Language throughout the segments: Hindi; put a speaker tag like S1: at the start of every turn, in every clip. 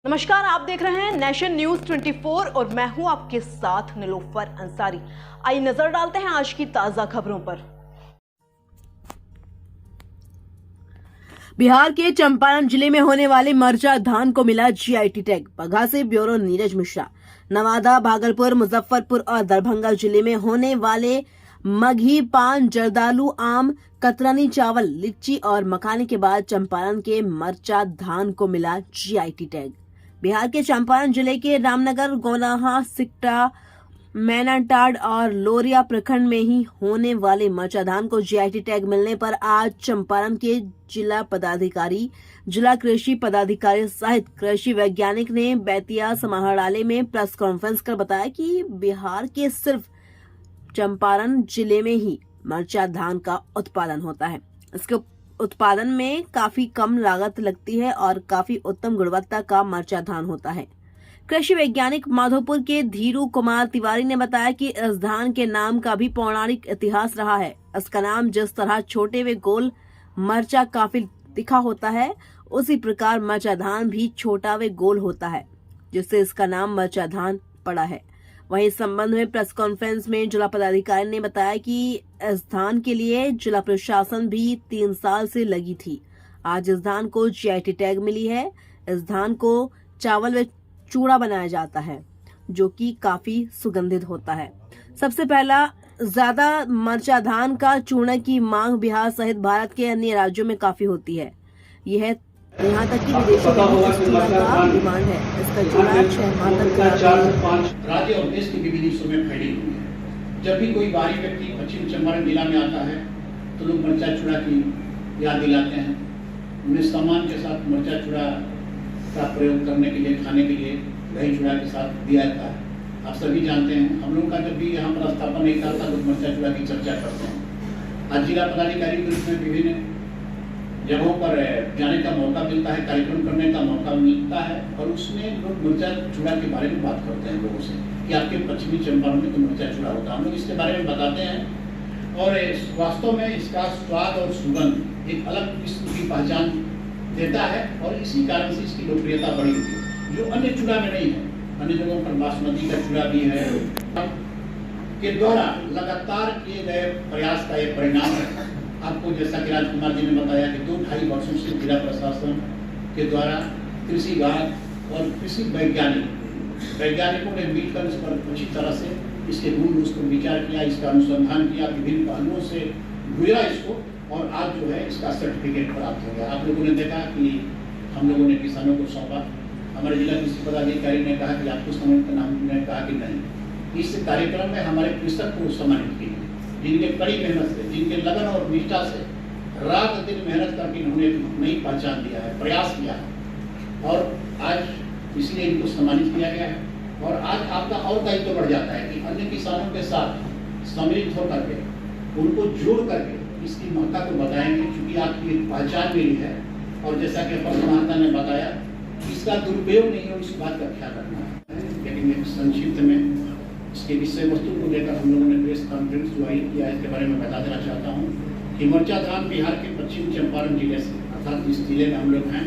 S1: नमस्कार, आप देख रहे हैं नेशन न्यूज 24 और मैं हूं आपके साथ नीलोफर अंसारी। आइए नजर डालते हैं आज की ताजा खबरों पर। बिहार के चंपारण जिले में होने वाले मरचा धान को मिला जीआईटी टैग। बगहा से ब्यूरो नीरज मिश्रा। नवादा, भागलपुर, मुजफ्फरपुर और दरभंगा जिले में होने वाले मगही, पान, जर्दालू, आम, कतरनी, चावल, लीची और मखाने के बाद चंपारण के मरचा धान को मिला जीआईटी टैग। बिहार के चंपारण जिले के रामनगर, गौनाहा, सिकटा, मैनाटाड और लोरिया प्रखंड में ही होने वाले मरचा धान को जीआईटी टैग मिलने पर आज चंपारण के जिला पदाधिकारी, जिला कृषि पदाधिकारी सहित कृषि वैज्ञानिक ने बेतिया समाहरणालय में प्रेस कॉन्फ्रेंस कर बताया कि बिहार के सिर्फ चंपारण जिले में ही मरचा धान का उत्पादन होता है। इसके उत्पादन में काफी कम लागत लगती है और काफी उत्तम गुणवत्ता का मरचा धान होता है। कृषि वैज्ञानिक माधोपुर के धीरू कुमार तिवारी ने बताया कि इस धान के नाम का भी पौराणिक इतिहास रहा है। इसका नाम जिस तरह छोटे व गोल मरचा काफी तीखा होता है, उसी प्रकार मरचा धान भी छोटा व गोल होता है, जिससे इसका नाम मरचा धान पड़ा है। वहीं इस संबंध में प्रेस कॉन्फ्रेंस में जिला पदाधिकारी ने बताया कि इस धान के लिए जिला प्रशासन भी 3 साल से लगी थी। आज इस धान को जीआईटी टैग मिली है। इस धान को चावल व चूड़ा बनाया जाता है, जो कि काफी सुगंधित होता है। सबसे पहला ज्यादा मरचा धान का चूड़ा की मांग बिहार सहित भारत के अन्य राज्यों में काफी होती है। यह यहाँ तक कि विदेशों में इस चूड़ा का डिमांड है। इसका चूड़ा 6 माह तक
S2: 4-5 राज्य और देश के विभिन्न हिस्सों में फैली हुई है। जब भी कोई बाहरी व्यक्ति पश्चिम चंपारण जिला में आता है तो लोग मरचा चूड़ा की याद दिलाते हैं। उन्हें सम्मान के साथ मरचा चूड़ा का प्रयोग करने के लिए, खाने के लिए दही चूड़ा के साथ दिया जाता है। आप सभी जानते हैं, हम लोग का जब भी यहाँ पर स्थापना नहीं करता लोग मरचा चूड़ा की चर्चा करते हैं। आज जिला पदाधिकारी को इसमें विभिन्न जगहों पर जाने का मौका मिलता है, कार्यक्रम करने का मौका मिलता है और उसमें लोग मरचा चूड़ा के बारे में बात करते हैं लोगों से कि आपके पश्चिमी चंपारण में तो मरचा चूड़ा होता है। हम लोग इसके बारे में बताते हैं और वास्तव में इसका स्वाद और सुगंध एक अलग किस्म की पहचान देता है और इसी कारण से इसकी लोकप्रियता बढ़ी हुई है, जो अन्य चूड़ा में नहीं है। अन्य जगहों पर बासमती का चूड़ा भी है के द्वारा लगातार किए गए प्रयास का एक परिणाम है। आपको जैसा कि राजकुमार जी ने बताया कि 2-2.5 वर्षों से जिला प्रशासन के द्वारा कृषि विभाग और कृषि वैज्ञानिकों ने मिलकर इस पर अच्छी तरह से इसके गुण पर विचार किया, इसका अनुसंधान किया, विभिन्न पहलुओं से घुरा इसको और आज जो है इसका सर्टिफिकेट प्राप्त हो गया। आप लोगों ने देखा कि हम लोगों ने किसानों को सौंपा। हमारे जिला कृषि पदाधिकारी ने कहा कि आपको सम्मानित करना, हमने कहा कि नहीं। इस कार्यक्रम में हमारे कृषक को सम्मानित किया, जिनके कड़ी मेहनत से, जिनके लगन और निष्ठा से रात दिन मेहनत करके इन्होंने नई पहचान दिया है, प्रयास किया है और आज इसलिए इनको सम्मानित किया गया है। और आज आपका और दायित्व बढ़ जाता है कि अन्य किसानों के साथ सम्मिलित होकर के उनको जोड़ करके इसकी महत्ता को बताएंगे, क्योंकि आपकी पहचान मिली है। और जैसा कि अपर समाहर्ता ने बताया, इसका दुरुपयोग नहीं है, उस बात का ख्याल रखना है। लेकिन संक्षिप्त में इसके विषय वस्तु को लेकर हम लोगों ने प्रेस कॉन्फ्रेंस जो आयोजित किया, इसके बारे में बता देना चाहता हूँ कि मरचा धान बिहार के पश्चिम चंपारण जिले से, अर्थात जिस जिले में हम लोग हैं,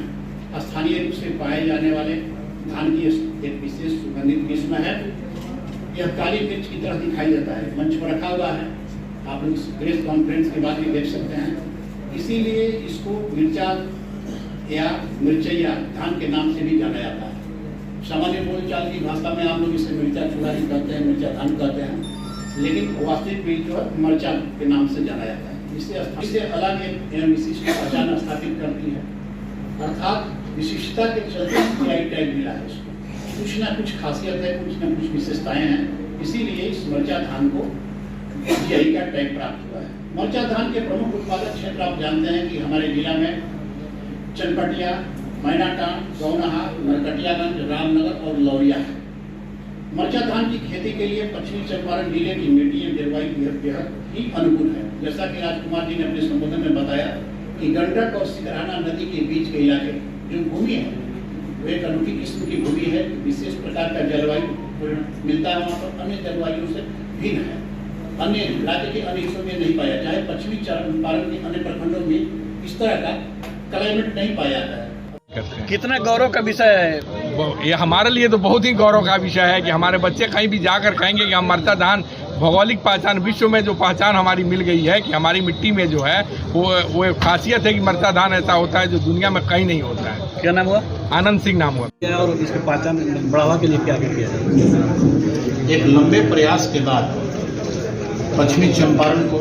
S2: स्थानीय रूप से पाए जाने वाले धान की एक विशेष सुगंधित किस्म है। यह काली मिर्च की तरह दिखाई देता है। मंच पर रखा हुआ है, आप लोग इस प्रेस कॉन्फ्रेंस के बाद भी देख सकते हैं। इसीलिए इसको मिर्चा या मिर्चैया धान के नाम से भी जाना जाता है। सामान्य बोलचाल की भाषा में आप लोग इसे मिर्चा चूड़ा ही कहते हैं, मिर्चा धान कहते हैं, लेकिन वास्तविक में जो है मरचा के नाम से जाना जाता है। इससे अलग एक विशिष्ट पहचान स्थापित करती है, अर्थात विशिष्टता के चलते जीआई टैग मिला है। इसको कुछ ना कुछ खासियत है, कुछ ना कुछ विशेषताएं हैं, इसीलिए इस मरचा धान को जीआई का टैग प्राप्त हुआ है। मरचा धान के प्रमुख उत्पादक क्षेत्र आप जानते हैं कि हमारे जिला में चनपटिया, मैनाटान, गौनाहा, नरकटियागंज, रामनगर और लौरिया है। मरचा धान की खेती के लिए पश्चिमी चंपारण जिले की मिट्टी जलवायु बेहद ही अनुकूल है। जैसा कि राजकुमार जी ने अपने संबोधन में बताया कि गंडक और सिकरहाना नदी के बीच के इलाके जो भूमि है वो एक अनूठी किस्म की भूमि है। विशेष प्रकार का जलवायु मिलता है वहाँ पर, अन्य जलवायु से भिन्न है, अन्य राज्य के अन्य हिस्सों में नहीं पाया, चाहे पश्चिमी चंपारण के अन्य प्रखंडों में इस तरह का क्लाइमेट नहीं पाया जाता है।
S3: कितना गौरव का विषय है ये हमारे लिए तो बहुत ही गौरव का विषय है कि हमारे बच्चे कहीं भी जाकर कहेंगे कि हम मरचा धान भौगोलिक पहचान, विश्व में जो पहचान हमारी मिल गई है कि हमारी मिट्टी में जो है वो एक खासियत है कि मरचा धान ऐसा होता है जो दुनिया में कहीं नहीं होता है।
S4: क्या नाम हुआ?
S3: आनंद सिंह नाम हुआ।
S4: क्या और इसकी पहचान बढ़ावा के लिए क्या किया जाए?
S2: एक लंबे प्रयास के बाद पश्चिमी चंपारण को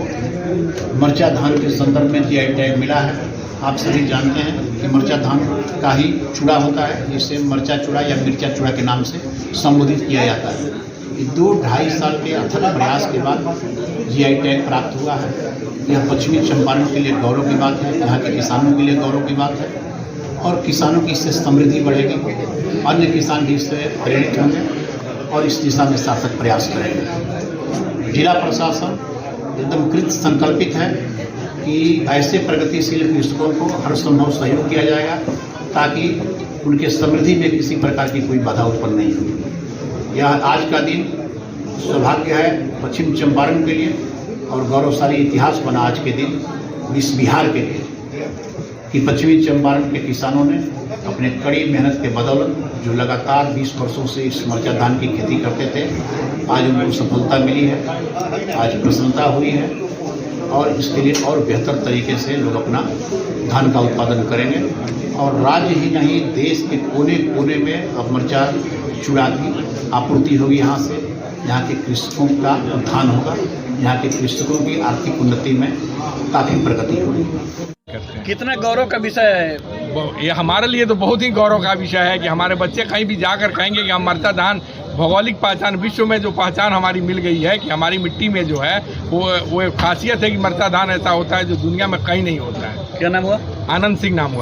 S2: मरचा धान के संदर्भ में जीआई टैग मिला है। आप सभी जानते हैं कि मरचा धान का ही चूड़ा होता है, जिसे मरचा चूड़ा या मिर्चा चूड़ा के नाम से संबोधित किया जाता है। 2-2.5 साल के अथक प्रयास के बाद जीआई टैग प्राप्त हुआ है। यह पश्चिमी चंपारण के लिए गौरव की बात है, यहाँ के किसानों के लिए गौरव की बात है और किसानों की इससे समृद्धि बढ़ेगी। अन्य किसान भी इससे प्रेरित होंगे और इस दिशा में सार्थक प्रयास करेंगे। जिला प्रशासन एकदम कृत संकल्पित है कि ऐसे प्रगतिशील कृषकों को हर संभव सहयोग किया जाएगा ताकि उनके समृद्धि में किसी प्रकार की कोई बाधा उत्पन्न नहीं हो। यह आज का दिन सौभाग्य है पश्चिम चंपारण के लिए और गौरवशाली इतिहास बना आज के दिन इस बिहार के लिए कि पश्चिमी चंपारण के किसानों ने अपने कड़ी मेहनत के बदौलत जो लगातार 20 वर्षों से इस मरचा धान की खेती करते थे, आज उनको सफलता मिली है, आज प्रसन्नता हुई है और इसके लिए और बेहतर तरीके से लोग अपना धान का उत्पादन करेंगे और राज्य ही नहीं देश के कोने कोने में अब मरचा चूड़ा की आपूर्ति होगी। यहाँ से यहाँ के कृषकों का उत्थान होगा, यहाँ के कृषकों की आर्थिक उन्नति में काफ़ी प्रगति होगी।
S4: कितना गौरव का विषय है?
S3: ये हमारे लिए तो बहुत ही गौरव का विषय है कि हमारे बच्चे कहीं भी जाकर कहेंगे कि हम मरचा धान भौगोलिक पहचान, विश्व में जो पहचान हमारी मिल गई है कि हमारी मिट्टी में जो है वो एक खासियत है कि मरचा धान ऐसा होता है जो दुनिया में कहीं नहीं होता है।
S4: क्या नाम हुआ?
S3: आनंद सिंह नाम हुआ।